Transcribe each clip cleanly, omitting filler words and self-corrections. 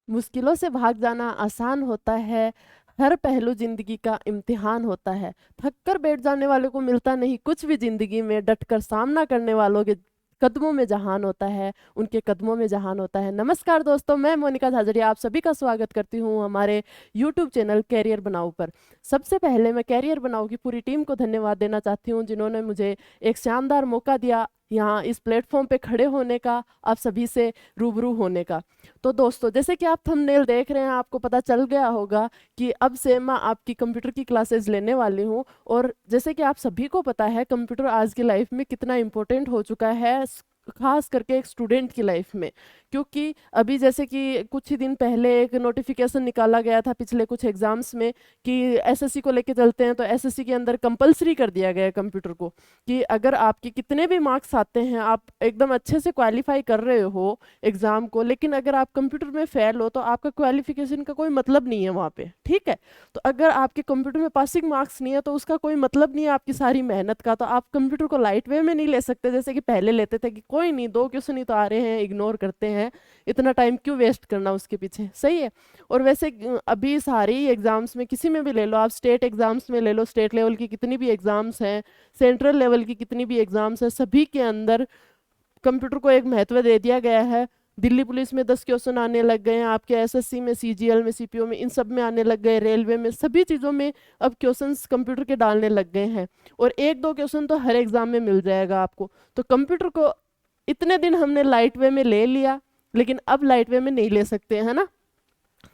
मुश्किलों से भाग जाना आसान होता है, हर पहलू जिंदगी का इम्तिहान होता है। थक कर बैठ जाने वालों को मिलता नहीं कुछ भी जिंदगी में, डट कर सामना करने वालों के कदमों में जहान होता है, उनके कदमों में जहान होता है। नमस्कार दोस्तों, मैं मोनिका झाझड़िया आप सभी का स्वागत करती हूँ हमारे यूट्यूब चैनल कैरियर बनाओ पर। सबसे पहले मैं कैरियर बनाओ की पूरी टीम को धन्यवाद देना चाहती हूँ, जिन्होंने मुझे एक शानदार मौका दिया यहाँ इस प्लेटफॉर्म पे खड़े होने का, आप सभी से रूबरू होने का। तो दोस्तों, जैसे कि आप थंबनेल देख रहे हैं, आपको पता चल गया होगा कि अब से मैं आपकी कंप्यूटर की क्लासेस लेने वाली हूँ। और जैसे कि आप सभी को पता है, कंप्यूटर आज की लाइफ में कितना इम्पोर्टेंट हो चुका है, खास करके एक स्टूडेंट की लाइफ में। क्योंकि अभी जैसे कि कुछ ही दिन पहले एक नोटिफिकेशन निकाला गया था पिछले कुछ एग्जाम्स में कि एसएससी को लेके चलते हैं, तो एसएससी के अंदर कंपलसरी कर दिया गया है कंप्यूटर को, कि अगर आपके कितने भी मार्क्स आते हैं, आप एकदम अच्छे से क्वालिफाई कर रहे हो एग्जाम को, लेकिन अगर आप कंप्यूटर में फेल हो तो आपका क्वालिफिकेशन का कोई मतलब नहीं है वहाँ पे। ठीक है, तो अगर आपके कंप्यूटर में पासिंग मार्क्स नहीं है तो उसका कोई मतलब नहीं है आपकी सारी मेहनत का। तो आप कंप्यूटर को लाइट वे में नहीं ले सकते, जैसे कि पहले लेते थे कि कोई नहीं, 2 क्वेश्चन ही तो आ रहे हैं, इग्नोर करते हैं, इतना टाइम क्यों वेस्ट करना उसके पीछे। सही है। और वैसे अभी सारी एग्जाम्स में किसी में भी ले लो, आप स्टेट एग्जाम्स में ले लो, स्टेट लेवल की कितनी भी एग्जाम्स हैं, सेंट्रल लेवल की कितनी भी एग्जाम्स हैं, सभी के अंदर कंप्यूटर को एक महत्व दे दिया गया है। दिल्ली पुलिस में 10 क्वेश्चन आने लग गए हैं, आपके एसएससी में, सीजीएल में, सीपीओ में, इन सब में आने लग गए, रेलवे में, सभी चीज़ों में अब क्वेश्चंस कंप्यूटर के डालने लग गए हैं। और 1-2 क्वेश्चन तो हर एग्जाम में मिल जाएगा आपको। तो कंप्यूटर को इतने दिन हमने लाइट वे में ले लिया, लेकिन अब लाइट वे में नहीं ले सकते, है ना।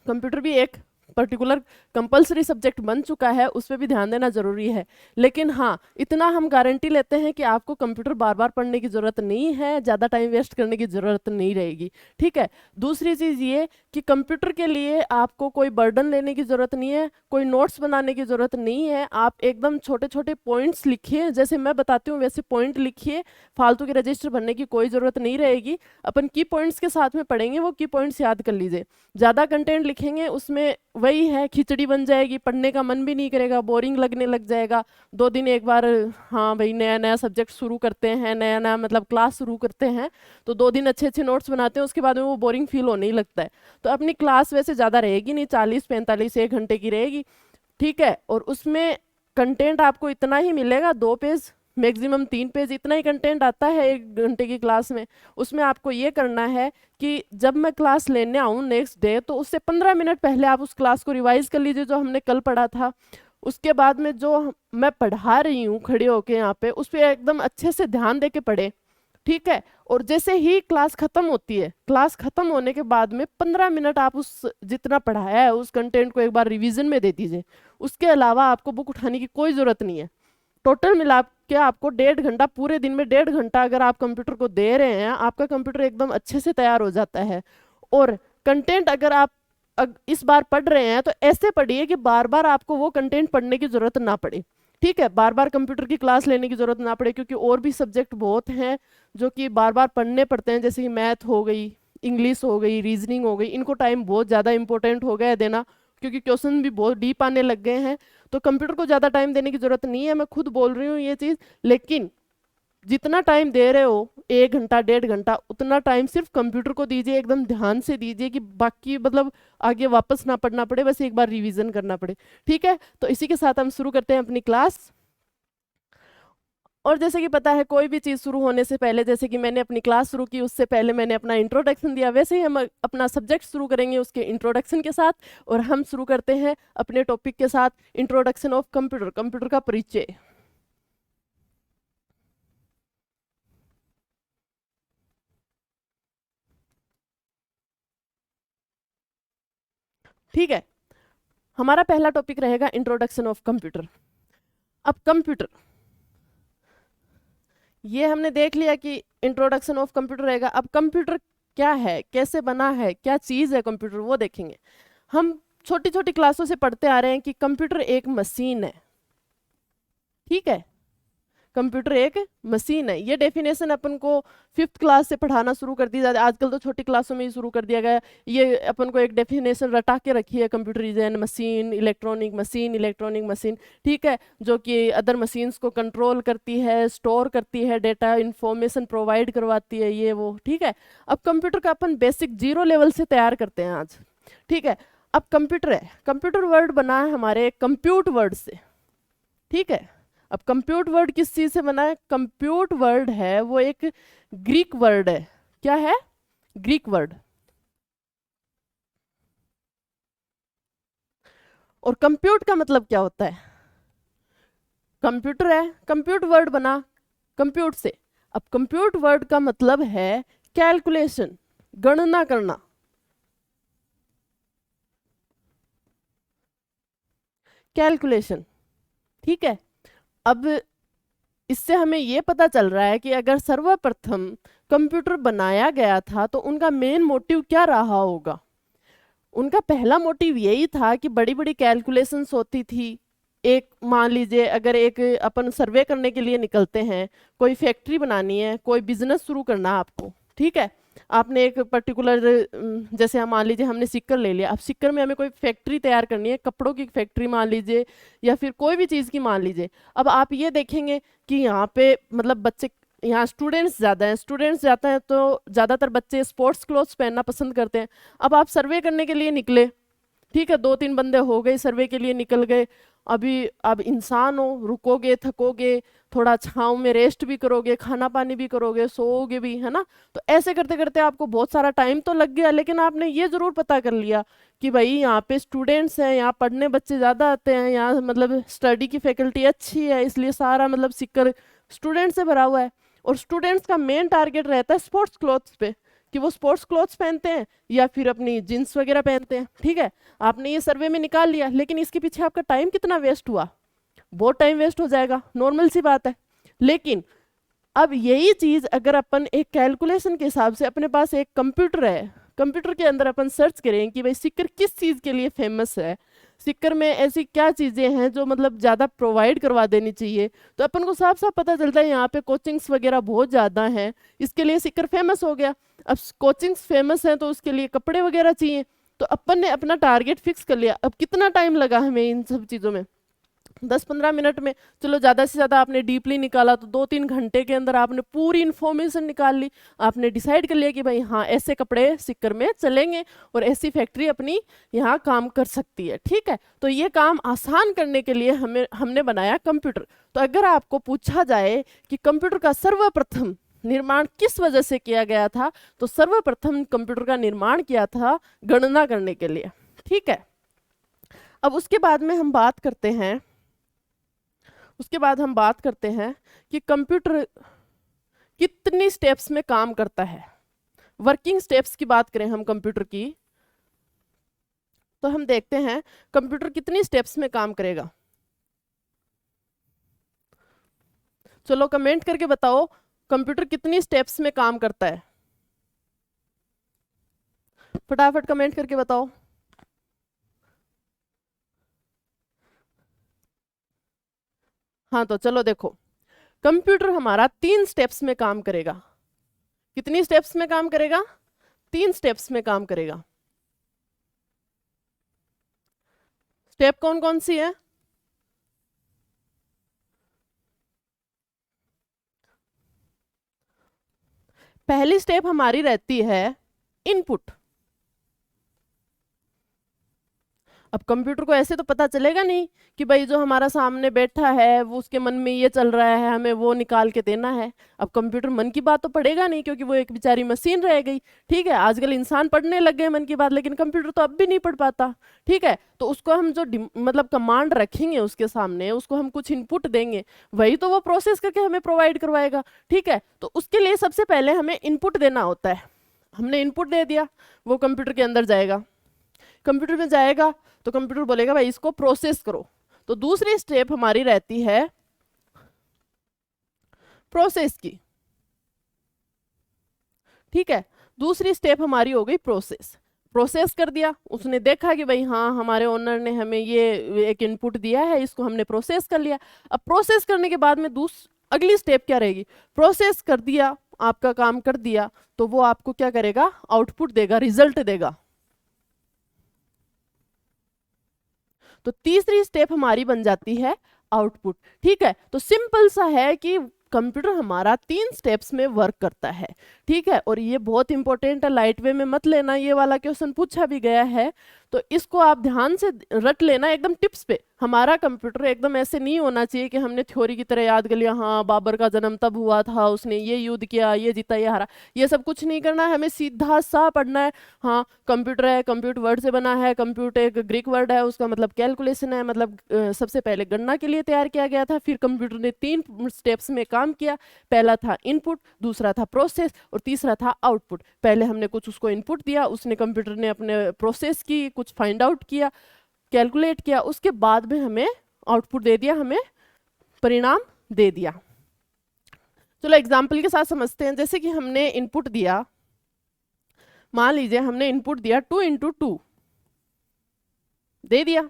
कंप्यूटर भी एक पर्टिकुलर कंपलसरी सब्जेक्ट बन चुका है, उस पर भी ध्यान देना जरूरी है। लेकिन हाँ, इतना हम गारंटी लेते हैं कि आपको कंप्यूटर बार बार पढ़ने की जरूरत नहीं है, ज़्यादा टाइम वेस्ट करने की जरूरत नहीं रहेगी। ठीक है। दूसरी चीज़ ये कि कंप्यूटर के लिए आपको कोई बर्डन लेने की जरूरत नहीं है, कोई नोट्स बनाने की जरूरत नहीं है। आप एकदम छोटे छोटे पॉइंट्स लिखिए, जैसे मैं बताती हूँ वैसे पॉइंट लिखिए, फालतू के रजिस्टर भरने की कोई ज़रूरत नहीं रहेगी। अपन की पॉइंट्स के साथ में पढ़ेंगे, वो की पॉइंट्स याद कर लीजिए। ज़्यादा कंटेंट लिखेंगे उसमें वही है, खिचड़ी बन जाएगी, पढ़ने का मन भी नहीं करेगा, बोरिंग लगने लग जाएगा। 2 दिन एक बार, हाँ भाई, नया नया सब्जेक्ट शुरू करते हैं, नया नया मतलब क्लास शुरू करते हैं, तो 2 दिन अच्छे अच्छे नोट्स बनाते हैं, उसके बाद में वो बोरिंग फील होने ही लगता है। तो अपनी क्लास वैसे ज़्यादा रहेगी नहीं, 40-45 1 घंटे की रहेगी। ठीक है। और उसमें कंटेंट आपको इतना ही मिलेगा, 2 पेज, मैक्सिमम 3 पेज, इतना ही कंटेंट आता है 1 घंटे की क्लास में। उसमें आपको ये करना है कि जब मैं क्लास लेने आऊँ नेक्स्ट डे, तो उससे 15 मिनट पहले आप उस क्लास को रिवाइज कर लीजिए जो हमने कल पढ़ा था। उसके बाद में जो मैं पढ़ा रही हूँ खड़े होके यहाँ पे, उस पर एकदम अच्छे से ध्यान दे के पढ़े। ठीक है। और जैसे ही क्लास खत्म होती है, क्लास खत्म होने के बाद में 15 मिनट आप उस जितना पढ़ाया है उस कंटेंट को एक बार रिवीजन में दे दीजिए। उसके अलावा आपको बुक उठाने की कोई जरूरत नहीं है। टोटल मिला के आपको 1.5 घंटा, पूरे दिन में 1.5 घंटा अगर आप कंप्यूटर को दे रहे हैं, आपका कंप्यूटर एकदम अच्छे से तैयार हो जाता है। और कंटेंट अगर आप इस बार पढ़ रहे हैं तो ऐसे पढ़िए कि बार बार आपको वो कंटेंट पढ़ने की जरूरत ना पड़े। ठीक है, बार बार कंप्यूटर की क्लास लेने की जरूरत ना पड़े, क्योंकि और भी सब्जेक्ट बहुत हैं जो कि बार बार पढ़ने पड़ते हैं, जैसे कि मैथ हो गई, इंग्लिश हो गई, रीजनिंग हो गई, इनको टाइम बहुत ज़्यादा इंपॉर्टेंट हो गया है देना, क्योंकि क्वेश्चन भी बहुत डीप आने लग गए हैं। तो कंप्यूटर को ज़्यादा टाइम देने की जरूरत नहीं है, मैं खुद बोल रही हूँ ये चीज़। लेकिन जितना टाइम दे रहे हो, 1 घंटा 1.5 घंटा, उतना टाइम सिर्फ कंप्यूटर को दीजिए, एकदम ध्यान से दीजिए कि बाकी मतलब आगे वापस ना पढ़ना पड़े, बस एक बार रिवीजन करना पड़े। ठीक है। तो इसी के साथ हम शुरू करते हैं अपनी क्लास। और जैसे कि पता है, कोई भी चीज़ शुरू होने से पहले, जैसे कि मैंने अपनी क्लास शुरू की उससे पहले मैंने अपना इंट्रोडक्शन दिया, वैसे ही हम अपना सब्जेक्ट शुरू करेंगे उसके इंट्रोडक्शन के साथ। और हम शुरू करते हैं अपने टॉपिक के साथ, इंट्रोडक्शन ऑफ कंप्यूटर, कंप्यूटर का परिचय। ठीक है। हमारा पहला टॉपिक रहेगा इंट्रोडक्शन ऑफ कंप्यूटर। अब कंप्यूटर, ये हमने देख लिया कि इंट्रोडक्शन ऑफ कंप्यूटर रहेगा। अब कंप्यूटर क्या है, कैसे बना है, क्या चीज़ है कंप्यूटर, वो देखेंगे। हम छोटी छोटी क्लासों से पढ़ते आ रहे हैं कि कंप्यूटर एक मशीन है। ठीक है, कंप्यूटर एक मशीन है, ये डेफिनेशन अपन को 5th क्लास से पढ़ाना शुरू कर दी जाती है, आजकल तो छोटी क्लासों में ही शुरू कर दिया गया है। ये अपन को एक डेफिनेशन रटा के रखी है, computer is an machine, electronic machine, electronic machine. ठीक है, जो कि अदर मशीन्स को कंट्रोल करती है, स्टोर करती है डेटा, इंफॉर्मेशन प्रोवाइड करवाती है, ये वो। ठीक है। अब कंप्यूटर का अपन बेसिक 0 लेवल से तैयार करते हैं आज। ठीक है। अब कंप्यूटर है, कंप्यूटर वर्ड बना है हमारे कंप्यूट वर्ड से, ठीक है। अब कंप्यूट वर्ड किस चीज से बना है? कंप्यूट वर्ड है वो एक ग्रीक वर्ड है। क्या है? Greek word. और कंप्यूट का मतलब क्या होता है? कंप्यूटर है, कंप्यूट वर्ड बना कंप्यूट से। अब कंप्यूट वर्ड का मतलब है कैलकुलेशन, गणना करना। कैलकुलेशन, ठीक है। अब इससे हमें ये पता चल रहा है कि अगर सर्वप्रथम कंप्यूटर बनाया गया था तो उनका मेन मोटिव क्या रहा होगा। उनका पहला मोटिव यही था कि बड़ी बड़ी कैलकुलेशंस होती थी। एक मान लीजिए अगर एक अपन सर्वे करने के लिए निकलते हैं, कोई फैक्ट्री बनानी है, कोई बिजनेस शुरू करना है आपको, ठीक है। आपने एक पर्टिकुलर जैसे हम मान लीजिए हमने सिक्कर ले लिया, अब सिक्कर में हमें कोई फैक्ट्री तैयार करनी है, कपड़ों की फैक्ट्री मान लीजिए या फिर कोई भी चीज़ की मान लीजिए। अब आप ये देखेंगे कि यहाँ पे मतलब बच्चे, यहाँ स्टूडेंट्स ज़्यादा हैं, स्टूडेंट्स ज़्यादा हैं तो ज़्यादातर बच्चे स्पोर्ट्स क्लोथ्स पहनना पसंद करते हैं। अब आप सर्वे करने के लिए निकले, ठीक है, 2-3 बंदे हो गए, सर्वे के लिए निकल गए। अभी अब इंसान हो, रुकोगे, थकोगे, थोड़ा छाँव में रेस्ट भी करोगे, खाना पानी भी करोगे, सोओगे भी, है ना। तो ऐसे करते करते आपको बहुत सारा टाइम तो लग गया, लेकिन आपने ये जरूर पता कर लिया कि भाई यहाँ पे स्टूडेंट्स हैं, यहाँ पढ़ने बच्चे ज़्यादा आते हैं, यहाँ मतलब स्टडी की फैकल्टी अच्छी है, इसलिए सारा मतलब सिक्कर स्टूडेंट से भरा हुआ है। और स्टूडेंट्स का मेन टारगेट रहता है स्पोर्ट्स क्लॉथ्स पे, कि वो स्पोर्ट्स क्लॉथ्स पहनते हैं या फिर अपनी जींस वगैरह पहनते हैं, ठीक है। आपने ये सर्वे में निकाल लिया, लेकिन इसके पीछे आपका टाइम कितना वेस्ट हुआ? बहुत टाइम वेस्ट हो जाएगा, नॉर्मल सी बात है। लेकिन अब यही चीज अगर अपन एक कैलकुलेशन के हिसाब से, अपने पास एक कंप्यूटर है, कंप्यूटर के अंदर अपन सर्च करें कि भाई सिक्कर किस चीज के लिए फेमस है, सिक्कर में ऐसी क्या चीजें हैं जो मतलब ज्यादा प्रोवाइड करवा देनी चाहिए, तो अपन को साफ साफ पता चलता है यहाँ पे कोचिंग्स वगैरह बहुत ज्यादा हैं, इसके लिए सिक्कर फेमस हो गया। अब कोचिंग्स फेमस हैं तो उसके लिए कपड़े वगैरह चाहिए, तो अपन ने अपना टारगेट फिक्स कर लिया। अब कितना टाइम लगा हमें इन सब चीजों में? 10-15 मिनट में, चलो ज़्यादा से ज़्यादा आपने डीपली निकाला तो 2-3 घंटे के अंदर आपने पूरी इन्फॉर्मेशन निकाल ली। आपने डिसाइड कर लिया कि भाई हाँ ऐसे कपड़े सिक्कर में चलेंगे और ऐसी फैक्ट्री अपनी यहाँ काम कर सकती है, ठीक है। तो ये काम आसान करने के लिए हमने बनाया कंप्यूटर। तो अगर आपको पूछा जाए कि कंप्यूटर का सर्वप्रथम निर्माण किस वजह से किया गया था, तो सर्वप्रथम कंप्यूटर का निर्माण किया था गणना करने के लिए, ठीक है। अब उसके बाद में हम बात करते हैं, कि कंप्यूटर कितनी स्टेप्स में काम करता है। वर्किंग स्टेप्स की बात करें हम कंप्यूटर की, तो हम देखते हैं कंप्यूटर कितनी स्टेप्स में काम करेगा। चलो कमेंट करके बताओ कंप्यूटर कितनी स्टेप्स में काम करता है, फटाफट कमेंट करके बताओ। हाँ तो चलो देखो, कंप्यूटर हमारा 3 स्टेप्स में काम करेगा। कितनी स्टेप्स में काम करेगा? 3 स्टेप्स में काम करेगा। स्टेप कौन कौन सी है? पहली स्टेप हमारी रहती है इनपुट। अब कंप्यूटर को ऐसे तो पता चलेगा नहीं कि भाई जो हमारा सामने बैठा है वो उसके मन में ये चल रहा है, हमें वो निकाल के देना है। अब कंप्यूटर मन की बात तो पढ़ेगा नहीं, क्योंकि वो एक बेचारी मशीन रह गई, ठीक है। आजकल इंसान पढ़ने लग गए मन की बात, लेकिन कंप्यूटर तो अब भी नहीं पढ़ पाता, ठीक है। तो उसको हम जो मतलब कमांड रखेंगे उसके सामने, उसको हम कुछ इनपुट देंगे, वही तो वो प्रोसेस करके हमें प्रोवाइड करवाएगा, ठीक है। तो उसके लिए सबसे पहले हमें इनपुट देना होता है। हमने इनपुट दे दिया, वो कंप्यूटर के अंदर जाएगा, कंप्यूटर में जाएगा तो कंप्यूटर बोलेगा भाई इसको प्रोसेस करो। तो दूसरी स्टेप हमारी रहती है प्रोसेस की, ठीक है। दूसरी स्टेप हमारी हो गई प्रोसेस। प्रोसेस कर दिया, उसने देखा कि भाई हाँ हमारे ओनर ने हमें ये एक इनपुट दिया है, इसको हमने प्रोसेस कर लिया। अब प्रोसेस करने के बाद में अगली स्टेप क्या रहेगी? प्रोसेस कर दिया, आपका काम कर दिया, तो वो आपको क्या करेगा? आउटपुट देगा, रिजल्ट देगा। तो तीसरी स्टेप हमारी बन जाती है आउटपुट, ठीक है। तो सिंपल सा है कि कंप्यूटर हमारा 3 स्टेप्स में वर्क करता है, ठीक है। और ये बहुत इंपॉर्टेंट है, लाइट वे में मत लेना, ये वाला क्वेश्चन पूछा भी गया है, तो इसको आप ध्यान से रट लेना एकदम टिप्स पे। हमारा कंप्यूटर एकदम ऐसे नहीं होना चाहिए कि हमने थ्योरी की तरह याद कर लिया, हाँ बाबर का जन्म तब हुआ था, उसने ये युद्ध किया, ये जीता, ये हारा, ये सब कुछ नहीं करना है, हमें सीधा सा पढ़ना है। हाँ कंप्यूटर है, कंप्यूटर वर्ड से बना है, कंप्यूटर एक ग्रीक वर्ड है, उसका मतलब कैलकुलेशन है, मतलब सबसे पहले गणना के लिए तैयार किया गया था। फिर कंप्यूटर ने 3 स्टेप्स में काम किया, पहला था इनपुट, दूसरा था प्रोसेस और तीसरा था आउटपुट। पहले हमने कुछ उसको इनपुट दिया, उसने कंप्यूटर ने अपने प्रोसेस की, कुछ फाइंड आउट किया, कैलकुलेट किया, उसके बाद में हमें आउटपुट दे दिया, हमें परिणाम दे दिया। चलो एग्जाम्पल के साथ समझते हैं। जैसे कि हमने इनपुट दिया, मान लीजिए हमने इनपुट दिया 2 × 2 दे दिया।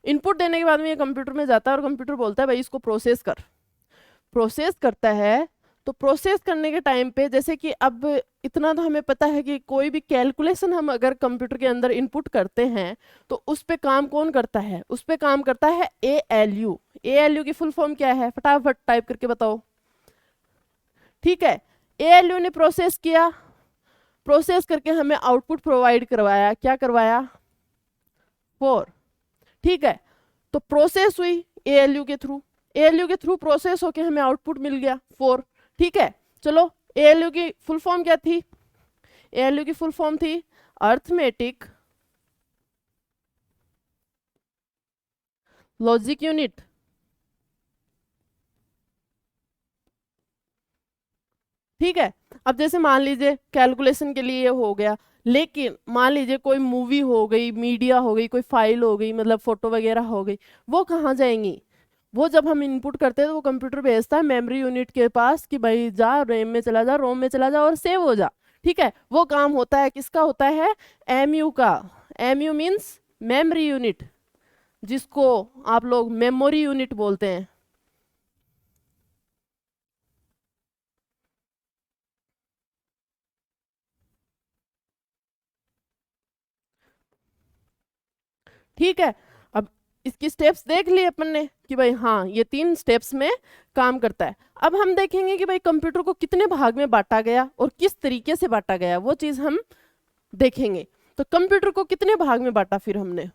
इनपुट देने के बाद में ये कंप्यूटर में जाता है और कंप्यूटर बोलता है भाई इसको प्रोसेस कर। प्रोसेस करता है, तो प्रोसेस करने के टाइम पे जैसे कि अब इतना तो हमें पता है कि कोई भी कैलकुलेशन हम अगर कंप्यूटर के अंदर इनपुट करते हैं तो उस पे काम कौन करता है, उस पे काम करता है ALU। ALU की फुल फॉर्म क्या है, फटाफट टाइप करके बताओ। ठीक है, ALU ने प्रोसेस किया, प्रोसेस करके हमें आउटपुट प्रोवाइड करवाया, क्या करवाया, 4। ठीक है, तो प्रोसेस हुई ALU के थ्रू, ALU के थ्रू प्रोसेस होके हमें आउटपुट मिल गया 4। ठीक है, चलो ALU की फुल फॉर्म क्या थी, ALU की फुल फॉर्म थी अर्थमेटिक लॉजिक यूनिट। ठीक है, अब जैसे मान लीजिए कैलकुलेशन के लिए ये हो गया, लेकिन मान लीजिए कोई मूवी हो गई, मीडिया हो गई, कोई फाइल हो गई, मतलब फोटो वगैरह हो गई, वो कहाँ जाएंगी, वो जब हम इनपुट करते हैं तो वो कंप्यूटर भेजता है मेमोरी यूनिट के पास कि भाई जा रैम में चला जा, रोम में चला जा और सेव हो जा। ठीक है, वो काम होता है किसका, होता है MU का। MU मीन्स मेमोरी यूनिट, जिसको आप लोग मेमोरी यूनिट बोलते हैं। ठीक है, अब इसकी स्टेप्स देख लिए अपन ने कि भाई हाँ ये 3 स्टेप्स में काम करता है। अब हम देखेंगे कि भाई कंप्यूटर को कितने भाग में बांटा गया और किस तरीके से बांटा गया, वो चीज हम देखेंगे। तो कंप्यूटर को कितने भाग में बांटा फिर हमने,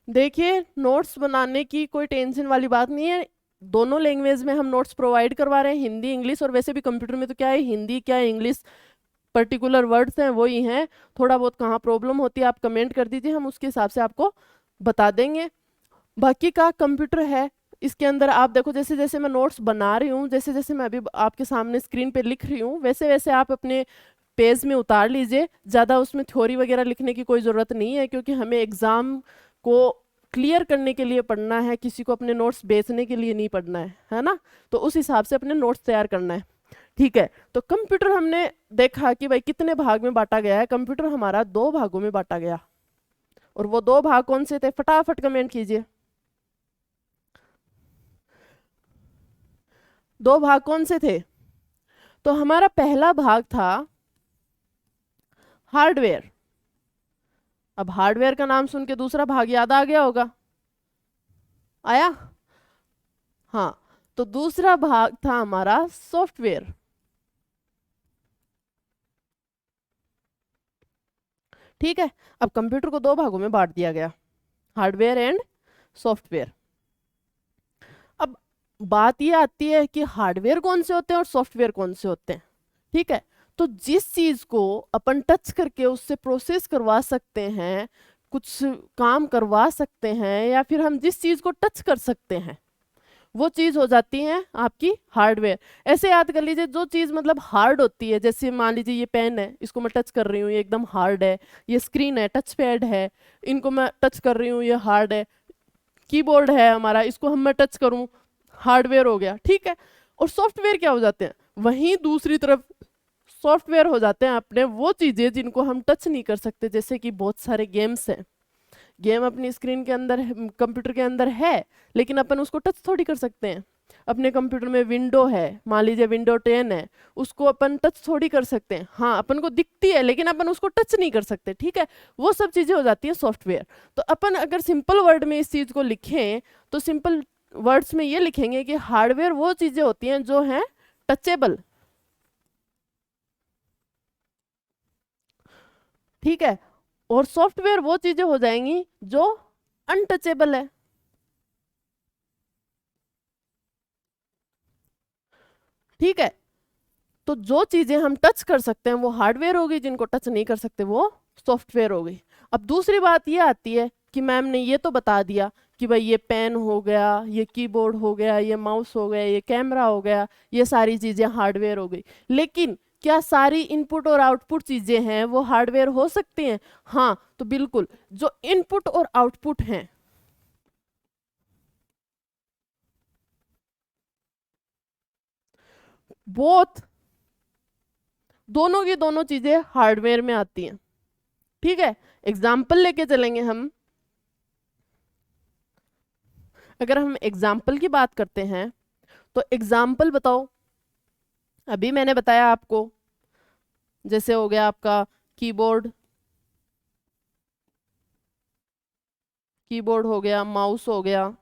देखिए नोट्स बनाने की कोई टेंशन वाली बात नहीं है, दोनों लैंग्वेज में हम नोट्स प्रोवाइड करवा रहे हैं, हिंदी इंग्लिश। और वैसे भी कंप्यूटर में तो क्या है, हिंदी क्या है इंग्लिश, पर्टिकुलर वर्ड्स हैं वही हैं। थोड़ा बहुत कहाँ प्रॉब्लम होती है आप कमेंट कर दीजिए, हम उसके हिसाब से आपको बता देंगे। बाकी का कंप्यूटर है, इसके अंदर आप देखो जैसे जैसे मैं नोट्स बना रही हूँ, जैसे जैसे मैं अभी आपके सामने स्क्रीन पे लिख रही हूँ, वैसे वैसे आप अपने पेज में उतार लीजिए। ज़्यादा उसमें थ्योरी वगैरह लिखने की कोई ज़रूरत नहीं है, क्योंकि हमें एग्ज़ाम को क्लियर करने के लिए पढ़ना है, किसी को अपने नोट्स बेचने के लिए नहीं पढ़ना है ना। तो उस हिसाब से अपने नोट्स तैयार करना है। ठीक है, तो कंप्यूटर हमने देखा कि भाई कितने भाग में बांटा गया है। कंप्यूटर हमारा 2 भागों में बांटा गया, और वो 2 भाग कौन से थे, फटाफट कमेंट कीजिए। 2 भाग कौन से थे, तो हमारा पहला भाग था हार्डवेयर। अब हार्डवेयर का नाम सुन के दूसरा भाग याद आ गया होगा, आया, हाँ। तो दूसरा भाग था हमारा सॉफ्टवेयर। ठीक है, अब कंप्यूटर को 2 भागों में बांट दिया गया, हार्डवेयर एंड सॉफ्टवेयर। अब बात ये आती है कि हार्डवेयर कौन से होते हैं और सॉफ्टवेयर कौन से होते हैं। ठीक है, तो जिस चीज को अपन टच करके उससे प्रोसेस करवा सकते हैं, कुछ काम करवा सकते हैं, या फिर हम जिस चीज को टच कर सकते हैं, वो चीज हो जाती है आपकी हार्डवेयर। ऐसे याद कर लीजिए, जो चीज मतलब हार्ड होती है, जैसे मान लीजिए ये पेन है, इसको मैं टच कर रही हूँ, ये एकदम हार्ड है। ये स्क्रीन है, टच पैड है, इनको मैं टच कर रही हूँ, ये हार्ड है। कीबोर्ड है हमारा, इसको हम मैं टच करूँ, हार्डवेयर हो गया। ठीक है, और सॉफ्टवेयर क्या हो जाते हैं, वहीं दूसरी तरफ सॉफ्टवेयर हो जाते हैं अपने वो चीजें जिनको हम टच नहीं कर सकते। जैसे कि बहुत सारे गेम्स हैं, गेम अपनी स्क्रीन के अंदर कंप्यूटर के अंदर है, लेकिन अपन उसको टच थोड़ी कर सकते हैं। अपने कंप्यूटर में विंडो है, मान लीजिए विंडो 10 है, उसको अपन टच थोड़ी कर सकते हैं। हाँ, अपन को दिखती है लेकिन अपन उसको टच नहीं कर सकते, ठीक है। वो सब चीजें हो जाती है सॉफ्टवेयर। तो अपन अगर सिंपल वर्ड में इस चीज को लिखें तो सिंपल वर्ड्स में ये लिखेंगे कि हार्डवेयर वो चीजें होती हैं जो हैं टचेबल, ठीक है, और सॉफ्टवेयर वो चीजें हो जाएंगी जो अनटचेबल है। ठीक है, तो जो चीजें हम टच कर सकते हैं वो हार्डवेयर होगी, जिनको टच नहीं कर सकते वो सॉफ्टवेयर होगी। अब दूसरी बात ये आती है कि मैम ने ये तो बता दिया कि भाई ये पेन हो गया, ये कीबोर्ड हो गया, ये माउस हो गया, ये कैमरा हो गया, ये सारी चीजें हार्डवेयर हो गई। लेकिन क्या सारी इनपुट और आउटपुट चीजें हैं वो हार्डवेयर हो सकती हैं? हाँ, तो बिल्कुल, जो इनपुट और आउटपुट हैं बोथ, दोनों की दोनों चीजें हार्डवेयर में आती हैं। ठीक है, एग्जाम्पल लेके चलेंगे हम। अगर हम एग्जाम्पल की बात करते हैं तो एग्जाम्पल बताओ। अभी मैंने बताया आपको, जैसे हो गया आपका कीबोर्ड, कीबोर्ड हो गया, माउस हो गया,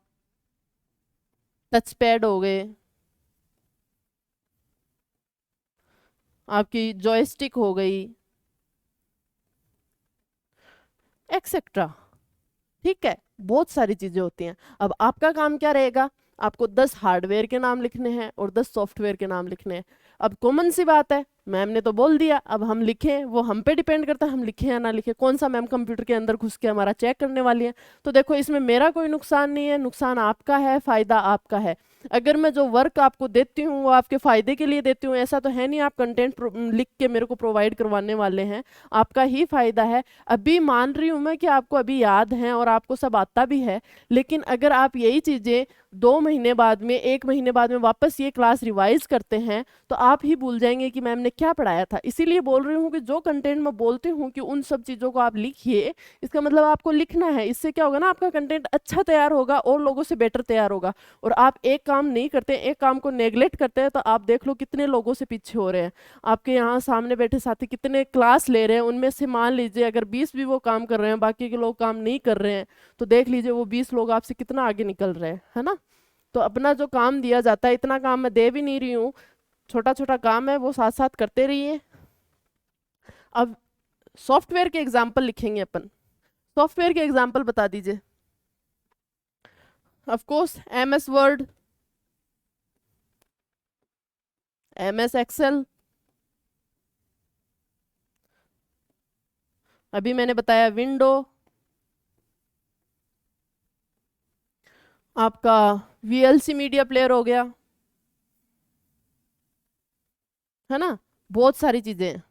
टच पैड हो गए, आपकी जॉयस्टिक हो गई, एक्सेट्रा। ठीक है, बहुत सारी चीजें होती हैं। अब आपका काम क्या रहेगा, आपको 10 हार्डवेयर के नाम लिखने हैं और 10 सॉफ्टवेयर के नाम लिखने हैं। अब कॉमन सी बात है, मैम ने तो बोल दिया, अब हम लिखें वो हम पे डिपेंड करता है, हम लिखें या ना लिखें। कौन सा मैम कंप्यूटर के अंदर घुस के हमारा चेक करने वाली है। तो देखो, इसमें मेरा कोई नुकसान नहीं है, नुकसान आपका है, फायदा आपका है। अगर मैं जो वर्क आपको देती हूँ वो आपके फायदे के लिए देती हूँ, ऐसा तो है नहीं आप कंटेंट लिख के मेरे को प्रोवाइड करवाने वाले हैं, आपका ही फायदा है। अभी मान रही हूँ मैं कि आपको अभी याद है और आपको सब आता भी है, लेकिन अगर आप यही चीजें 2 महीने बाद में, 1 महीने बाद में वापस ये क्लास रिवाइज करते हैं तो आप ही भूल जाएंगे कि मैम ने क्या पढ़ाया था। इसीलिए बोल रही हूँ कि जो कंटेंट मैं बोलती हूँ कि उन सब चीजों को आप लिखिए, इसका मतलब आपको लिखना है। इससे क्या होगा ना, आपका कंटेंट अच्छा तैयार होगा और लोगों से बेटर तैयार होगा। और आप एक काम नहीं करते, एक काम को नेग्लेक्ट करते हैं, तो आप देख लो कितने लोगों से पीछे हो रहे हैं। आपके यहाँ सामने बैठे साथी कितने क्लास ले रहे हैं, उनमें से मान लीजिए अगर 20 भी वो काम कर रहे हैं, बाकी के लोग काम नहीं कर रहे हैं, तो देख लीजिए वो 20 लोग आपसे कितना आगे निकल रहे हैं, है ना। तो अपना जो काम दिया जाता है, इतना काम मैं दे भी नहीं रही हूँ, छोटा छोटा काम है वो साथ साथ करते रहिए। अब सॉफ्टवेयर के एग्जाम्पल लिखेंगे अपन। सॉफ्टवेयर के एग्जाम्पल बता दीजिए। Of course MS word, MS excel, अभी मैंने बताया विंडो, आपका VLC मीडिया प्लेयर हो गया, है ना। बहुत सारी चीजें हैं,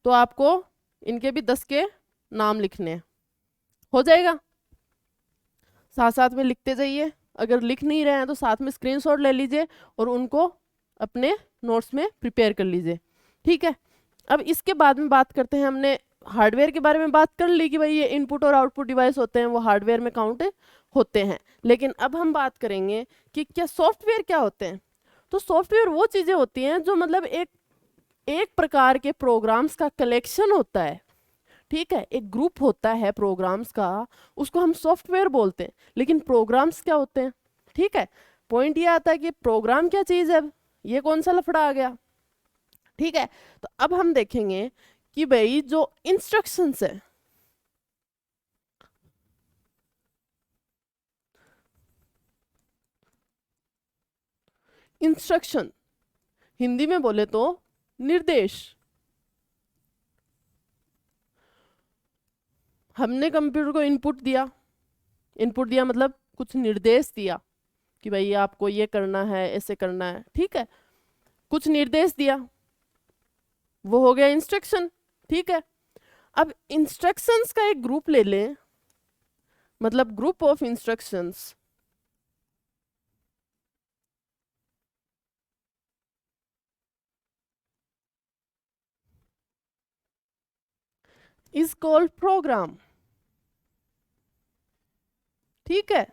तो आपको इनके भी 10 के नाम लिखने हैं, हो जाएगा। साथ साथ में लिखते जाइए, अगर लिख नहीं रहे हैं तो साथ में स्क्रीनशॉट ले लीजिए और उनको अपने नोट्स में प्रिपेयर कर लीजिए। ठीक है, अब इसके बाद में बात करते हैं, हमने हार्डवेयर के बारे में बात कर ली कि भाई ये इनपुट और आउटपुट डिवाइस होते हैं, वो हार्डवेयर में काउंट होते हैं। लेकिन अब हम बात करेंगे कि क्या सॉफ्टवेयर क्या होते हैं। तो सॉफ्टवेयर वो चीजें होती हैं जो मतलब एक एक प्रकार के प्रोग्राम्स का कलेक्शन होता है। ठीक है, एक ग्रुप होता है प्रोग्राम्स का, उसको हम सॉफ्टवेयर बोलते हैं। लेकिन प्रोग्राम्स क्या होते हैं? ठीक है, पॉइंट ये आता है कि प्रोग्राम क्या चीज है, ये कौन सा लफड़ा आ गया। ठीक है, तो अब हम देखेंगे कि भाई जो इंस्ट्रक्शंस है, इंस्ट्रक्शन हिंदी में बोले तो निर्देश। हमने कंप्यूटर को इनपुट दिया, इनपुट दिया मतलब कुछ निर्देश दिया कि भाई आपको ये करना है, ऐसे करना है। ठीक है, कुछ निर्देश दिया, वो हो गया इंस्ट्रक्शन। ठीक है, अब इंस्ट्रक्शंस का एक ग्रुप ले लें, मतलब group of instructions is called programme. ठीक है,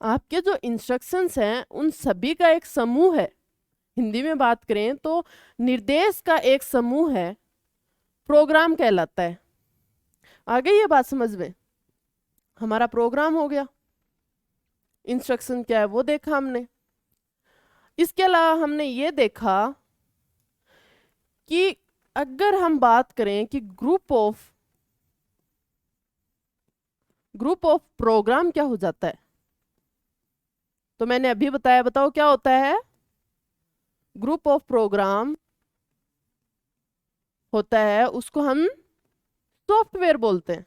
आपके जो इंस्ट्रक्शंस हैं उन सभी का एक समूह है। हिंदी में बात करें तो निर्देश का एक समूह है, प्रोग्राम कहलाता है। आ गई ये बात समझ में? हमारा प्रोग्राम हो गया, इंस्ट्रक्शन क्या है वो देखा हमने। इसके अलावा हमने ये देखा कि अगर हम बात करें कि ग्रुप ऑफ प्रोग्राम क्या हो जाता है, तो मैंने अभी बताया, बताओ क्या होता है? ग्रुप ऑफ प्रोग्राम होता है, उसको हम सॉफ्टवेयर बोलते हैं।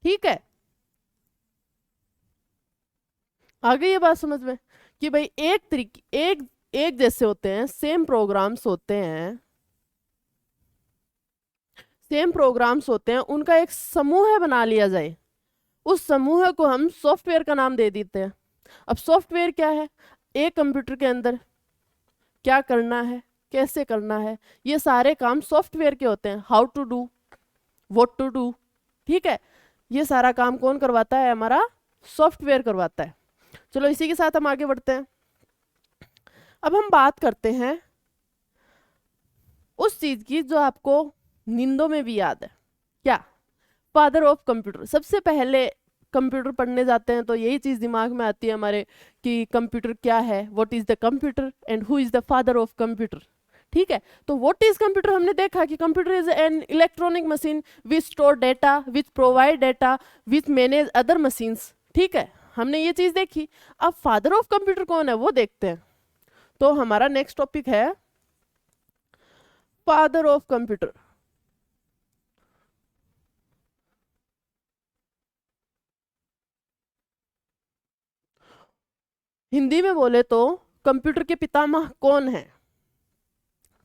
ठीक है, आ गई ये बात समझ में कि भाई एक जैसे होते हैं, सेम प्रोग्राम्स होते हैं, उनका एक समूह बना लिया जाए, उस समूह को हम सॉफ्टवेयर का नाम दे देते हैं। अब सॉफ्टवेयर क्या है? एक कंप्यूटर के अंदर क्या करना है, कैसे करना है, ये सारे काम सॉफ्टवेयर के होते हैं। How to do, what to do, ठीक है, ये सारा काम कौन करवाता है? हमारा सॉफ्टवेयर करवाता है। चलो इसी के साथ हम आगे बढ़ते हैं। अब हम बात करते हैं उस चीज की जो आपको नींदों में भी याद है। क्या? Father of computer. सबसे पहले कंप्यूटर पढ़ने जाते हैं तो यही चीज दिमाग में आती है हमारे कि कंप्यूटर क्या है, what is the computer and who is the father of computer. ठीक है, तो व्हाट इज कंप्यूटर हमने देखा कि computer is an electronic machine which store data, which provide data, which manage other machines. ठीक है, हमने ये चीज देखी। अब फादर ऑफ कंप्यूटर कौन है वो देखते हैं। तो हमारा नेक्स्ट टॉपिक है फादर ऑफ कंप्यूटर। हिंदी में बोले तो कंप्यूटर के पितामह कौन है?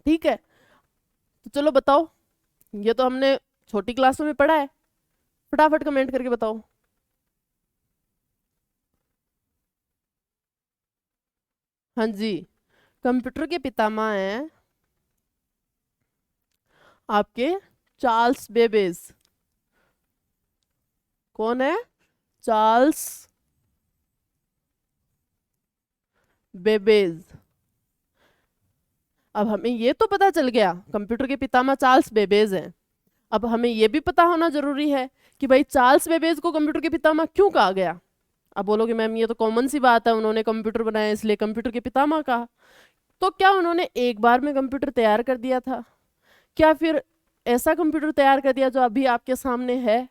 ठीक है, तो चलो बताओ, ये तो हमने छोटी क्लासों में पढ़ा है, फटाफट कमेंट करके बताओ। हाँ जी, कंप्यूटर के पितामह हैं आपके चार्ल्स बेबेज। कौन है? Charles Babbage. अब हमें ये तो पता चल गया कंप्यूटर के पितामह चार्ल्स बेबेज हैं। अब हमें ये भी पता होना जरूरी है कि भाई चार्ल्स बेबेज को कंप्यूटर के पितामह क्यों कहा गया। अब बोलोगे मैम ये तो कॉमन सी बात है, उन्होंने कंप्यूटर बनाया इसलिए कंप्यूटर के पितामह कहा। तो क्या उन्होंने एक बार में कंप्यूटर तैयार कर दिया था? क्या फिर ऐसा कंप्यूटर तैयार कर दिया जो अभी आपके सामने है?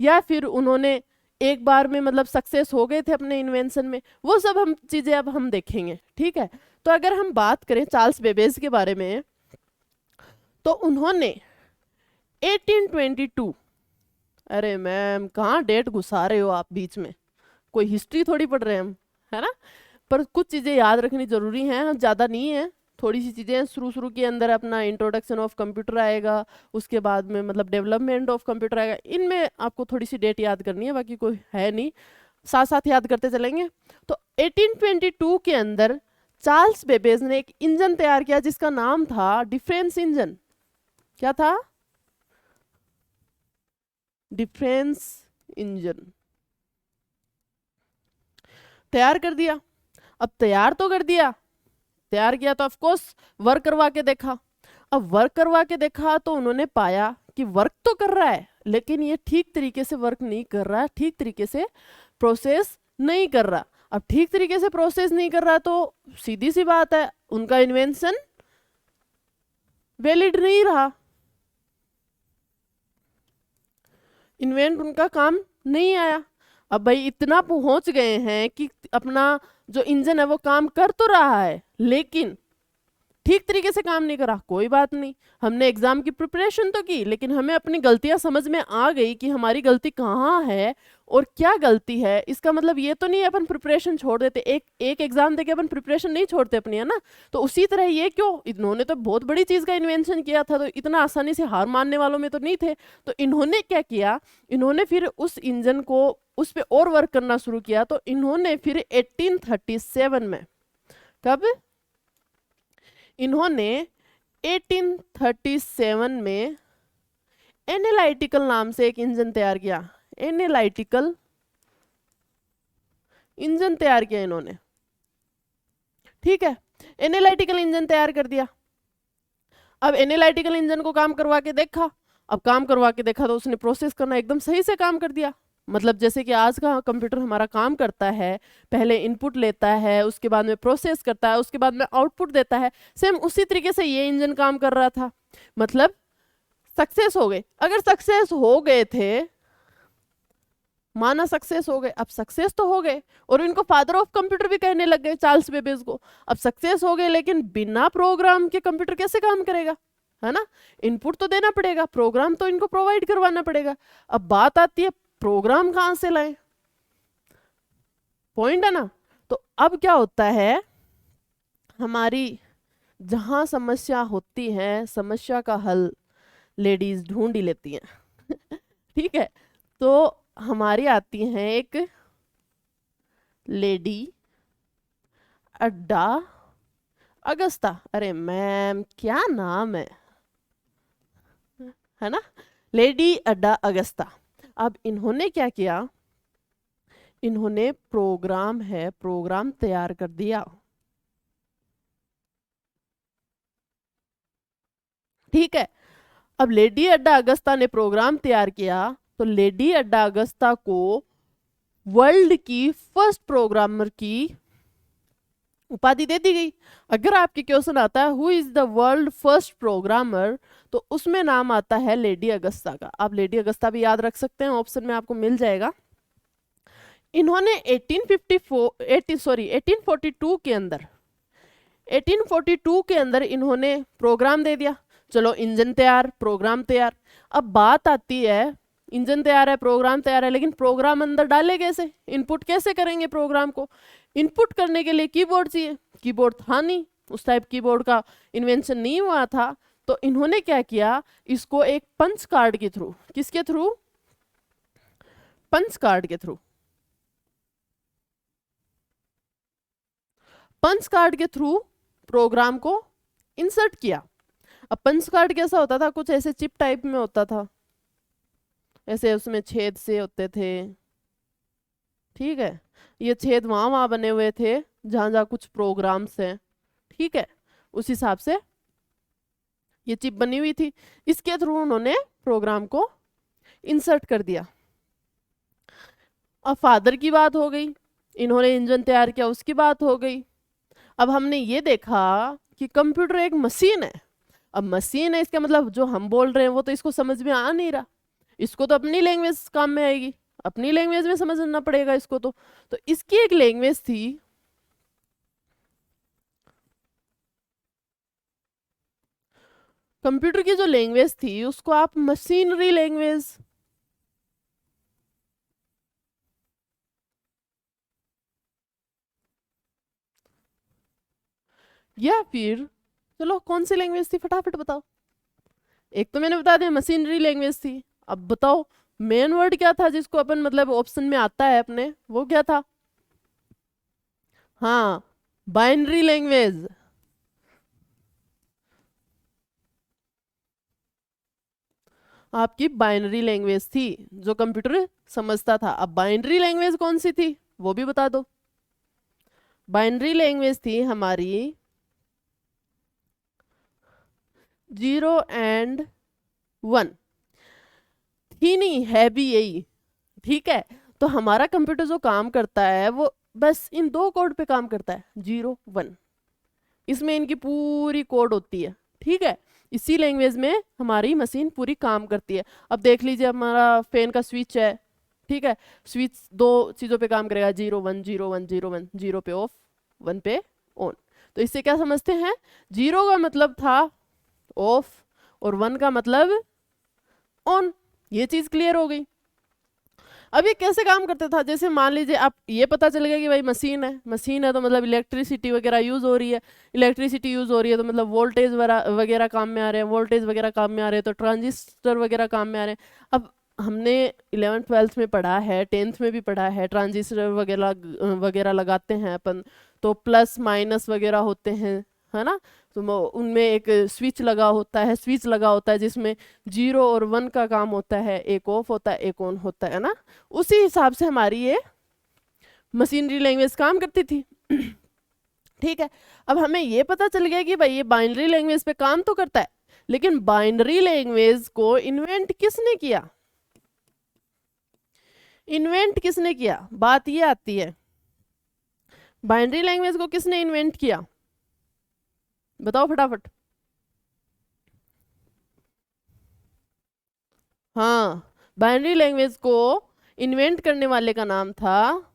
या फिर उन्होंने एक बार में मतलब सक्सेस हो गए थे अपने इन्वेंशन में? वो सब हम चीजें अब हम देखेंगे। ठीक है, तो अगर हम बात करें चार्ल्स बेबेज के बारे में तो उन्होंने 1822, अरे मैम कहाँ डेट घुसा रहे हो आप बीच में, कोई हिस्ट्री थोड़ी पढ़ रहे हैं हम, है ना। पर कुछ चीज़ें याद रखनी जरूरी हैं, हम ज़्यादा नहीं है, थोड़ी सी चीज़ें हैं। शुरू शुरू के अंदर अपना इंट्रोडक्शन ऑफ कंप्यूटर आएगा, उसके बाद में मतलब डेवलपमेंट ऑफ कंप्यूटर आएगा, इनमें आपको थोड़ी सी डेट याद करनी है, बाकी कोई है नहीं, साथ साथ याद करते चलेंगे। तो 1822 के अंदर चार्ल्स बेबेज ने एक इंजन तैयार किया जिसका नाम था डिफेंस इंजन। क्या था? डिफेंस इंजन तैयार कर दिया। अब तैयार तो कर दिया, तैयार किया तो ऑफ कोर्स वर्क करवा के देखा। अब वर्क करवा के देखा तो उन्होंने पाया कि वर्क तो कर रहा है लेकिन ये ठीक तरीके से वर्क नहीं कर रहा, ठीक तरीके से प्रोसेस नहीं कर रहा। अब ठीक तरीके से प्रोसेस नहीं कर रहा तो सीधी सी बात है उनका इन्वेंशन वैलिड नहीं रहा, इन्वेंट उनका काम नहीं आया। अब भाई इतना पहुंच गए हैं कि अपना जो इंजन है वो काम कर तो रहा है लेकिन ठीक तरीके से काम नहीं करा, कोई बात नहीं, हमने एग्जाम की प्रिपरेशन तो की लेकिन हमें अपनी गलतियां समझ में आ गई कि हमारी गलती कहाँ है और क्या गलती है। इसका मतलब ये तो नहीं है अपन प्रिपरेशन छोड़ देते, एक एग्जाम देके अपन प्रिपरेशन नहीं छोड़ते अपनी, है ना। तो उसी तरह ये क्यों, इन्होंने तो बहुत बड़ी चीज का इन्वेंशन किया था तो इतना आसानी से हार मानने वालों में तो नहीं थे। तो इन्होंने क्या किया, इन्होंने फिर उस इंजन को उस पर और वर्क करना शुरू किया। तो इन्होंने फिर 1837 में, कब? इन्होंने 1837 में एनालिटिकल नाम से एक इंजन तैयार किया। एनालिटिकल इंजन तैयार किया इन्होंने, ठीक है, एनालिटिकल इंजन तैयार कर दिया। अब एनालिटिकल इंजन को काम करवा के देखा, अब काम करवा के देखा तो उसने प्रोसेस करना एकदम सही से काम कर दिया। मतलब जैसे कि आज का कंप्यूटर हमारा काम करता है, पहले इनपुट लेता है, उसके बाद में प्रोसेस करता है, उसके बाद में आउटपुट देता है, सेम उसी तरीके से ये इंजन काम कर रहा था। मतलब सक्सेस हो गए। अगर सक्सेस हो गए थे, माना सक्सेस हो गए, अब सक्सेस तो हो गए और इनको फादर ऑफ कंप्यूटर भी कहने लग गए चार्ल्स बेबेज को। अब सक्सेस हो गए, लेकिन बिना प्रोग्राम के कंप्यूटर कैसे काम करेगा, है ना? इनपुट तो देना पड़ेगा, प्रोग्राम तो इनको प्रोवाइड करवाना पड़ेगा। अब बात आती है प्रोग्राम कहाँ से लाएं, पॉइंट है ना? तो अब क्या होता है, हमारी जहां समस्या होती है, समस्या का हल लेडीज ढूंढ ही लेती हैं। ठीक है, तो हमारी आती हैं एक लेडी अड्डा अगस्ता। अरे मैम क्या नाम है ना, लेडी अड्डा अगस्ता। अब इन्होंने क्या किया, इन्होंने प्रोग्राम तैयार कर दिया, ठीक है। अब लेडी अड्डा अगस्ता ने प्रोग्राम तैयार किया, तो लेडी अड्डा अगस्ता को वर्ल्ड की फर्स्ट प्रोग्रामर की उपाधि दे दी गई। अगर आपके क्वेश्चन आता है who is the world first programmer, तो उसमें नाम आता है लेडी अगस्ता का। आप लेडी अगस्ता भी याद रख सकते हैं, ऑप्शन में आपको मिल जाएगा। इन्होंने 1842 के अंदर 1842 के अंदर इन्होंने प्रोग्राम दे दिया। चलो इंजन तैयार, प्रोग्राम तैयार। अब बात आती है, इंजन तैयार है, प्रोग्राम तैयार है, लेकिन प्रोग्राम अंदर डाले कैसे, इनपुट कैसे करेंगे प्रोग्राम को? इनपुट करने के लिए कीबोर्ड चाहिए, कीबोर्ड था नहीं, उस टाइप कीबोर्ड का इन्वेंशन नहीं हुआ था। तो इन्होंने क्या किया, इसको एक पंच कार्ड के थ्रू, किसके थ्रू, पंच कार्ड के थ्रू, पंच कार्ड के थ्रू प्रोग्राम को इंसर्ट किया। अब पंच कार्ड कैसा होता था, कुछ ऐसे चिप टाइप में होता था, ऐसे उसमें छेद से होते थे, ठीक है। ये छेद वहां वहां बने हुए थे जहां जहां कुछ प्रोग्राम्स हैं, ठीक है। उस हिसाब से ये चिप बनी हुई थी, इसके थ्रू उन्होंने प्रोग्राम को इंसर्ट कर दिया। अब फादर की बात हो गई, इन्होंने इंजन तैयार किया, उसकी बात हो गई। अब हमने ये देखा कि कंप्यूटर एक मशीन है। अब मशीन है, इसका मतलब जो हम बोल रहे हैं वो तो इसको समझ में आ नहीं रहा, इसको तो अपनी लैंग्वेज काम में आएगी, अपनी लैंग्वेज में समझना पड़ेगा इसको। तो इसकी एक लैंग्वेज थी, कंप्यूटर की जो लैंग्वेज थी उसको आप मशीनरी लैंग्वेज या फिर, चलो कौन सी लैंग्वेज थी फटाफट बताओ। एक तो मैंने बता दिया मशीनरी लैंग्वेज थी, अब बताओ मेन वर्ड क्या था जिसको अपन मतलब ऑप्शन में आता है अपने, वो क्या था? हाँ, बाइनरी लैंग्वेज। आपकी बाइनरी लैंग्वेज थी जो कंप्यूटर समझता था। अब बाइनरी लैंग्वेज कौन सी थी वो भी बता दो। बाइनरी लैंग्वेज थी हमारी 0 एंड 1 थी, नहीं है भी यही, ठीक है। तो हमारा कंप्यूटर जो काम करता है वो बस इन दो कोड पे काम करता है, 0 1, इसमें इनकी पूरी कोड होती है, ठीक है। इसी लैंग्वेज में हमारी मशीन पूरी काम करती है। अब देख लीजिए हमारा फैन का स्विच है, ठीक है, स्विच दो चीज़ों पे काम करेगा, 0 1 0 1 0 1, 0 पे ऑफ 1 पे ऑन। तो इससे क्या समझते हैं, 0 का मतलब था ऑफ और 1 का मतलब ऑन, ये चीज़ क्लियर हो गई। अब ये कैसे काम करता था, जैसे मान लीजिए आप ये पता चल गया कि भाई मशीन है, मशीन है तो मतलब इलेक्ट्रिसिटी वगैरह यूज़ हो रही है, इलेक्ट्रिसिटी यूज़ हो रही है तो मतलब वोल्टेज वगैरह काम में आ रहे हैं, वोल्टेज वगैरह काम में आ रहे हैं तो ट्रांजिस्टर वगैरह काम में आ रहे हैं। अब हमने 11th 12th में पढ़ा है, 10th में भी पढ़ा है, ट्रांजिस्टर वगैरह वगैरह लगाते हैं अपन, तो प्लस माइनस वगैरह होते हैं, है ना। तो उनमें एक स्विच लगा होता है, स्विच लगा होता है जिसमें 0 और 1 का काम होता है, एक ऑफ होता है एक ऑन होता है ना। उसी हिसाब से हमारी ये मशीनरी लैंग्वेज काम करती थी। ठीक है, अब हमें ये पता चल गया कि भाई ये बाइनरी लैंग्वेज पे काम तो करता है, लेकिन बाइनरी लैंग्वेज को इन्वेंट किसने किया? इन्वेंट किसने किया, बात ये आती है। बाइनरी लैंग्वेज को किसने इन्वेंट किया, बताओ फटाफट। हाँ, बाइनरी लैंग्वेज को इन्वेंट करने वाले का नाम था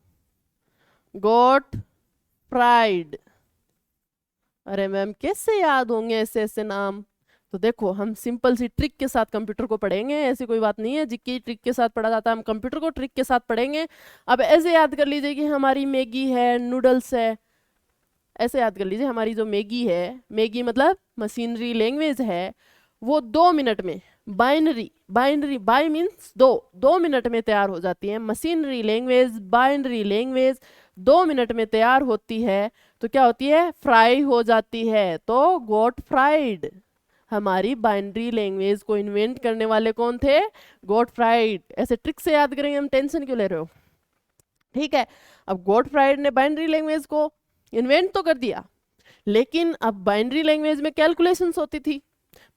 गॉटफ्राइड। अरे मैम कैसे याद होंगे ऐसे ऐसे नाम? तो देखो, हम सिंपल सी ट्रिक के साथ कंप्यूटर को पढ़ेंगे, ऐसी कोई बात नहीं है जिक्की ट्रिक के साथ पढ़ा जाता है, हम कंप्यूटर को ट्रिक के साथ पढ़ेंगे। अब ऐसे याद कर लीजिए कि हमारी मैगी है, नूडल्स है, ऐसे याद कर लीजिए हमारी जो मैगी है, मैगी मतलब मशीनरी लैंग्वेज है, वो 2 मिनट में binary, binary bye means 2 minute में तैयार हो जाती है। Machinery language, binary language 2 minute में तैयार होती है, तो क्या होती है, फ्राई हो जाती है। तो गॉटफ्राइड, हमारी बाइनरी लैंग्वेज को इन्वेंट करने वाले कौन थे, गॉटफ्राइड। ऐसे ट्रिक से याद करेंगे, हम टेंशन क्यों ले रहे हो? ठीक है, अब गॉटफ्राइड ने बाइनरी लैंग्वेज को इन्वेंट तो कर दिया, लेकिन अब बाइनरी लैंग्वेज में कैलकुलेशंस होती थी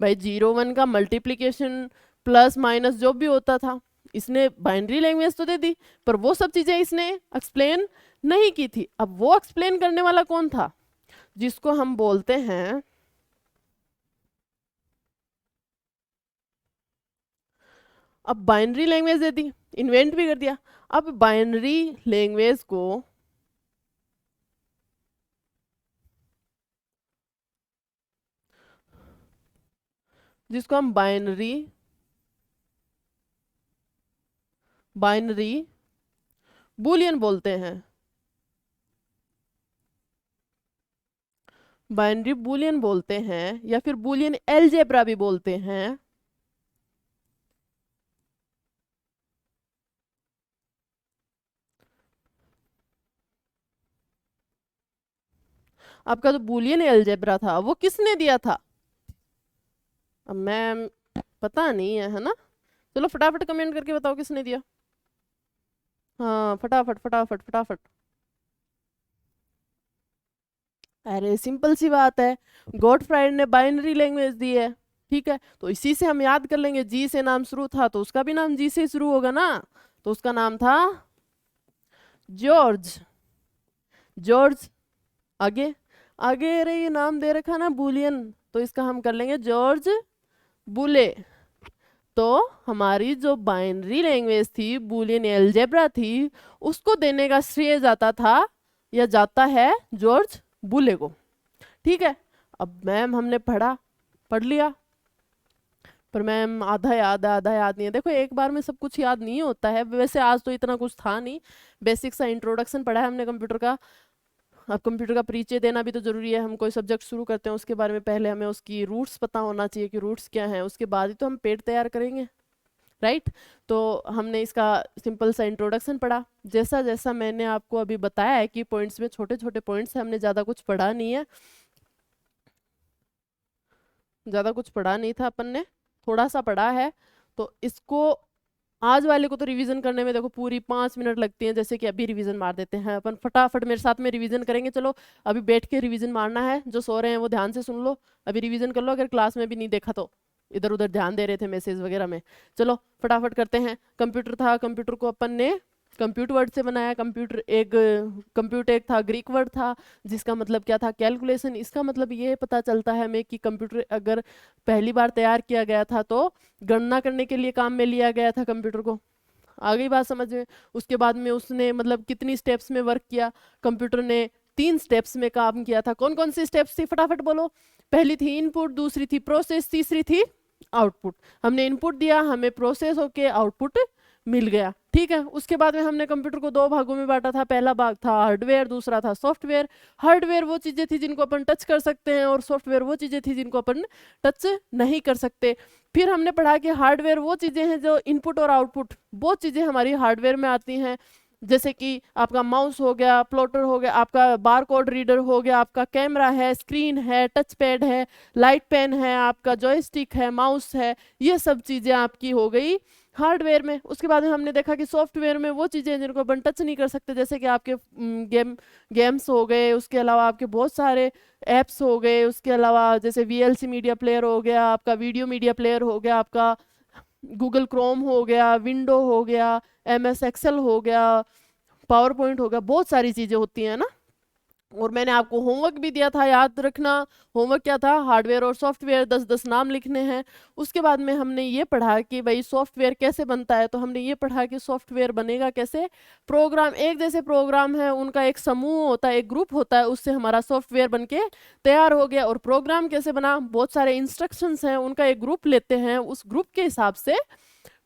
भाई, 0 1 का मल्टीप्लीकेशन प्लस माइनस जो भी होता था, इसने बाइनरी लैंग्वेज तो दे दी, पर वो सब चीजें इसने एक्सप्लेन नहीं की थी। अब वो एक्सप्लेन करने वाला कौन था, जिसको हम बोलते हैं, अब बाइनरी लैंग्वेज दे दी, इन्वेंट भी कर दिया, अब बाइनरी लैंग्वेज को जिसको हम बाइनरी बुलियन बोलते हैं, बाइनरी बुलियन बोलते हैं, या फिर बुलियन एलजेब्रा भी बोलते हैं। आपका जो बुलियन एलजेब्रा था वो किसने दिया था? अब मैम पता नहीं है ना, चलो फटाफट कमेंट करके बताओ किसने दिया। हाँ फटाफट फटाफट फटाफट। अरे सिंपल सी बात है, गॉटफ्राइड ने बाइनरी लैंग्वेज दी है। ठीक है, तो इसी से हम याद कर लेंगे, जी से नाम शुरू था तो उसका भी नाम जी से शुरू होगा ना, तो उसका नाम था जॉर्ज। जॉर्ज, आगे आगे, अरे ये नाम दे रखा ना बुलियन, तो इसका हम कर लेंगे जॉर्ज बुले। तो हमारी जो बाइनरी लैंग्वेज थी, बुलियन एलजेब्रा थी, उसको देने का श्रेय जाता था या जाता है जॉर्ज बुले को। ठीक है, अब मैम हमने पढ़ लिया, पर मैम आधा याद है आधा याद नहीं है। देखो एक बार में सब कुछ याद नहीं होता है, वैसे आज तो इतना कुछ था नहीं, बेसिक सा इंट्रोडक्शन पढ़ा है हमने कंप्यूटर का। अब कंप्यूटर का परिचय देना भी तो जरूरी है, हम कोई सब्जेक्ट शुरू करते हैं उसके बारे में पहले हमें उसकी रूट्स पता होना चाहिए कि रूट्स क्या हैं, उसके बाद ही तो हम पेड़ तैयार करेंगे, राइट। तो हमने इसका सिंपल सा इंट्रोडक्शन पढ़ा, जैसा जैसा मैंने आपको अभी बताया है कि पॉइंट्स में छोटे छोटे पॉइंट्स है, हमने ज़्यादा कुछ पढ़ा नहीं है, ज़्यादा कुछ पढ़ा नहीं था अपन ने, थोड़ा सा पढ़ा है। तो इसको आज वाले को तो रिवीजन करने में देखो पूरी 5 मिनट लगती हैं, जैसे कि अभी रिवीजन मार देते हैं अपन, फटाफट मेरे साथ में रिवीजन करेंगे। चलो अभी बैठ के रिवीजन मारना है, जो सो रहे हैं वो ध्यान से सुन लो, अभी रिवीजन कर लो, अगर क्लास में भी नहीं देखा तो, इधर उधर ध्यान दे रहे थे मैसेज वगैरह में। चलो फटाफट करते हैं। कंप्यूटर था, कंप्यूटर को अपन ने कंप्यूट वर्ड से बनाया। कंप्यूट एक था, ग्रीक वर्ड था, जिसका मतलब क्या था, कैलकुलेशन। इसका मतलब ये पता चलता है हमें कि कंप्यूटर अगर पहली बार तैयार किया गया था तो गणना करने के लिए काम में लिया गया था कंप्यूटर को। आ गई बात समझ में? उसके बाद में उसने मतलब कितनी स्टेप्स में वर्क किया, कंप्यूटर ने 3 स्टेप्स में काम किया था। कौन कौन सी स्टेप्स थी, फटाफट बोलो। पहली थी इनपुट, दूसरी थी प्रोसेस, तीसरी थी आउटपुट। हमने इनपुट दिया, हमें प्रोसेस होके आउटपुट मिल गया। ठीक है, उसके बाद में हमने कंप्यूटर को 2 भागों में बांटा था, पहला भाग था हार्डवेयर, दूसरा था सॉफ्टवेयर। हार्डवेयर वो चीजें थी जिनको अपन टच कर सकते हैं, और सॉफ्टवेयर वो चीजें थी जिनको अपन टच नहीं कर सकते। फिर हमने पढ़ा कि हार्डवेयर वो चीजें हैं जो इनपुट और आउटपुट वो चीजें हमारी हार्डवेयर में आती हैं, जैसे कि आपका माउस हो गया, प्लॉटर हो गया, आपका बारकोड रीडर हो गया, आपका कैमरा है, स्क्रीन है, टच पैड है, लाइट पेन है, आपका जॉयस्टिक है, माउस है, ये सब चीजें आपकी हो गई हार्डवेयर में। उसके बाद में हमने देखा कि सॉफ्टवेयर में वो चीज़ें जिनको अपन टच नहीं कर सकते, जैसे कि आपके गेम्स हो गए, उसके अलावा आपके बहुत सारे ऐप्स हो गए, उसके अलावा जैसे VLC मीडिया प्लेयर हो गया, आपका वीडियो मीडिया प्लेयर हो गया, आपका गूगल क्रोम हो गया, विंडो हो गया, MS एक्सेल हो गया, पावर पॉइंट हो गया, बहुत सारी चीज़ें होती हैं ना। और मैंने आपको होमवर्क भी दिया था, याद रखना। होमवर्क क्या था? हार्डवेयर और सॉफ्टवेयर 10-10 नाम लिखने हैं। उसके बाद में हमने ये पढ़ा कि भाई सॉफ्टवेयर कैसे बनता है, तो हमने ये पढ़ा कि सॉफ्टवेयर बनेगा कैसे। प्रोग्राम, एक जैसे प्रोग्राम है उनका एक समूह होता है, एक ग्रुप होता है, उससे हमारा सॉफ्टवेयर बनके तैयार हो गया। और प्रोग्राम कैसे बना? बहुत सारे इंस्ट्रक्शंस हैं, उनका एक ग्रुप लेते हैं, उस ग्रुप के हिसाब से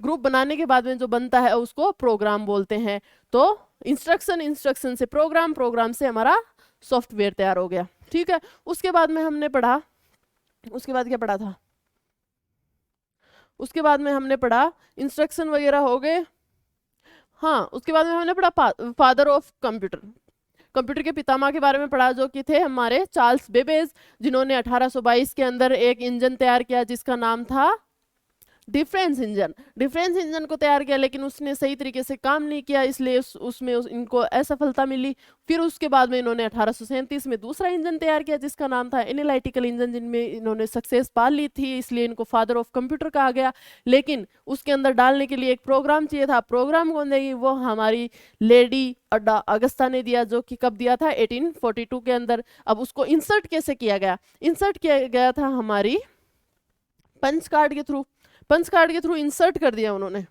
ग्रुप बनाने के बाद में जो बनता है उसको प्रोग्राम बोलते हैं। तो इंस्ट्रक्शन से प्रोग्राम, प्रोग्राम से हमारा सॉफ्टवेयर तैयार हो गया। ठीक है, उसके बाद में हमने पढ़ा, उसके बाद क्या पढ़ा था? उसके बाद में हमने पढ़ा इंस्ट्रक्शन वगैरह हो गए। हाँ, उसके बाद में हमने पढ़ा फादर ऑफ कंप्यूटर, कंप्यूटर के पितामह के बारे में पढ़ा, जो कि थे हमारे चार्ल्स बेबेज, जिन्होंने 1822 के अंदर एक इंजन तैयार किया जिसका नाम था डिफरेंस इंजन। डिफरेंस इंजन को तैयार किया, लेकिन उसने सही तरीके से काम नहीं किया, इसलिए उसमें इनको असफलता मिली। फिर उसके बाद में इन्होंने 1837 में दूसरा इंजन तैयार किया जिसका नाम था एनालिटिकल इंजन, जिनमें इन्होंने सक्सेस पा ली थी, इसलिए इनको फादर ऑफ कंप्यूटर कहा गया। लेकिन उसके अंदर डालने के लिए एक प्रोग्राम चाहिए था। प्रोग्राम कौन देगी? वो हमारी लेडी अगस्ता ने दिया, जो कि कब दिया था? 1842 के अंदर। अब उसको इंसर्ट कैसे किया गया? इंसर्ट किया गया था हमारी पंच कार्ड के थ्रू, पंच कार्ड के थ्रू इंसर्ट कर दिया उन्होंने।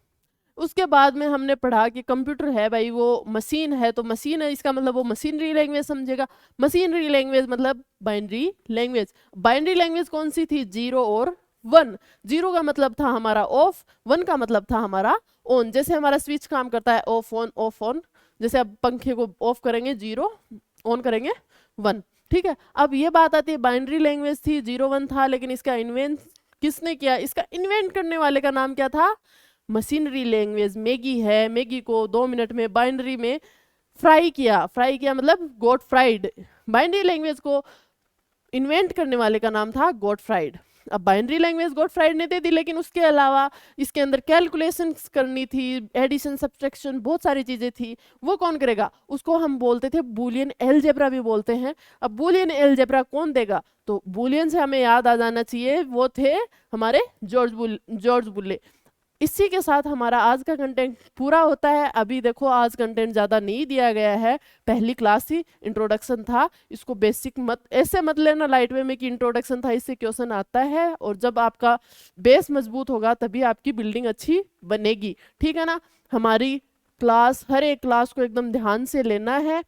उसके बाद में हमने पढ़ा कि कंप्यूटर है भाई वो मशीन है, तो मशीन है इसका मतलब वो मशीनरी लैंग्वेज समझेगा। मशीनरी लैंग्वेज मतलब बाइनरी लैंग्वेज। बाइनरी लैंग्वेज कौन सी थी? 0 और 1। 0 का मतलब था हमारा ऑफ, 1 का मतलब था हमारा ऑन। जैसे हमारा स्विच काम करता है ऑफ ऑन ऑफ ऑन, जैसे अब पंखे को ऑफ करेंगे 0, ऑन करेंगे 1। ठीक है, अब ये बात आती है बाइनरी लैंग्वेज थी, 0 1 था, लेकिन इसका इन्वेंट किसने किया? इसका इन्वेंट करने वाले का नाम क्या था? मशीनरी लैंग्वेज मैगी है। मैगी को 2 मिनट में बाइनरी में फ्राई किया। फ्राई किया मतलब गॉट फ्राइड। बाइनरी लैंग्वेज को इन्वेंट करने वाले का नाम था गॉट फ्राइड। अब बाइनरी लैंग्वेज गॉट फ्राइड ने दे दी, लेकिन उसके अलावा इसके अंदर कैलकुलेशंस करनी थी, एडिशन सब्ट्रैक्शन, बहुत सारी चीजें थी। वो कौन करेगा? उसको हम बोलते थे बूलियन एलजेब्रा भी बोलते हैं। अब बूलियन एलजेब्रा कौन देगा? तो बूलियन से हमें याद आ जाना चाहिए, वो थे हमारे जॉर्ज बुले। इसी के साथ हमारा आज का कंटेंट पूरा होता है। अभी देखो आज कंटेंट ज़्यादा नहीं दिया गया है, पहली क्लास ही इंट्रोडक्शन था। इसको बेसिक मत ऐसे मत लेना लाइट वे में कि इंट्रोडक्शन था, इससे क्वेश्चन आता है। और जब आपका बेस मजबूत होगा तभी आपकी बिल्डिंग अच्छी बनेगी। ठीक है ना? हमारी क्लास, हर एक क्लास को एकदम ध्यान से लेना है,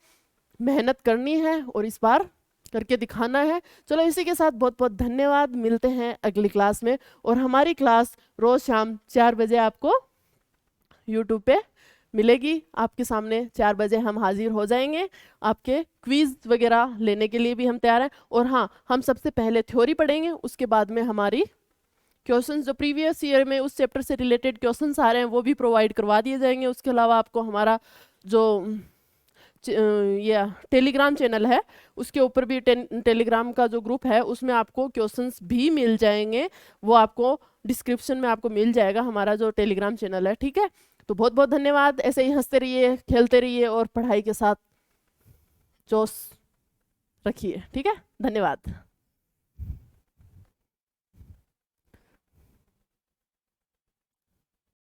मेहनत करनी है और इस बार करके दिखाना है। चलो इसी के साथ बहुत बहुत धन्यवाद, मिलते हैं अगली क्लास में। और हमारी क्लास रोज शाम 4 बजे आपको YouTube पे मिलेगी। आपके सामने 4 बजे हम हाजिर हो जाएंगे। आपके क्विज वगैरह लेने के लिए भी हम तैयार हैं। और हाँ, हम सबसे पहले थ्योरी पढ़ेंगे, उसके बाद में हमारी क्वेश्चंस जो प्रीवियस ईयर में उस चैप्टर से रिलेटेड क्वेश्चंस आ रहे हैं वो भी प्रोवाइड करवा दिए जाएंगे। उसके अलावा आपको हमारा जो ये टेलीग्राम चैनल है उसके ऊपर भी टेलीग्राम का जो ग्रुप है उसमें आपको क्वेश्चंस भी मिल जाएंगे। वो आपको डिस्क्रिप्शन में आपको मिल जाएगा, हमारा जो टेलीग्राम चैनल है। ठीक है, तो बहुत बहुत धन्यवाद। ऐसे ही हंसते रहिए, खेलते रहिए और पढ़ाई के साथ जोश रखिए। ठीक है, धन्यवाद।